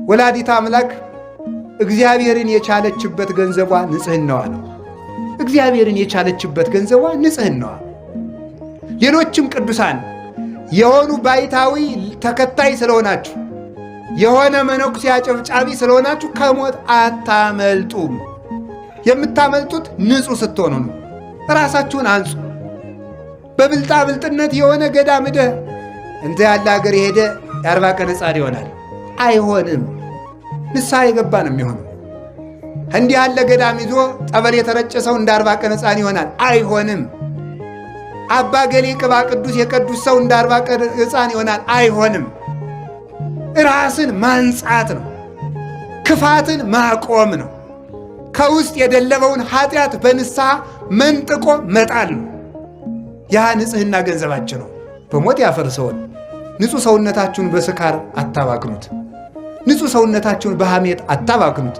ወላዲተ አምላክ እግዚአብሔርን የቻለችበት ገንዘቧ ንጽሕናዋ ነው። እግዚአብሔርን የቻለችበት ገንዘቧ ንጽሕናዋ። ሌሎችም ቅዱሳን የሆኑ ባይታዊ ተከታይ ስለሆናችሁ የሆነ መነኩሴ አጨብጫቢ ስለሆናችሁ ከሞት አታመልጡም። የምታመልጡት ንጹሕ ስትሆኑ ነው። ራሳችሁን አንጹ። በብልጣ ብልጥነት የሆነ ገዳም ሄደ እንተ ያለ ሀገር የሄደ የ40 ቀን ሕፃን ይሆናል። አይሆንም። ንስሐ የገባ ነው የሚሆነው። እንዲህ ያለ ገዳም ይዞ ጠበል የተረጨ ሰው እንደ 40 ቀን ሕፃን ይሆናል። አይሆንም። አባ ገሌ ቅባ ቅዱስ የቅዱስ ሰው እንደ 40 ቀን ሕፃን ይሆናል። አይሆንም። ራስን ማንጻት ነው። ክፋትን ማቆም ነው። ከውስጥ የደለበውን ኃጢአት በንስሐ መንጥቆ መጣል ነው። ያ ንጽሕና ገንዘባችን ነው። በሞት ያፈርሰውን። ንጹሕ ሰውነታችሁን በስካር አታባክኑት። ንጹሕ ሰውነታችሁን በሐሜት አታባክኑት።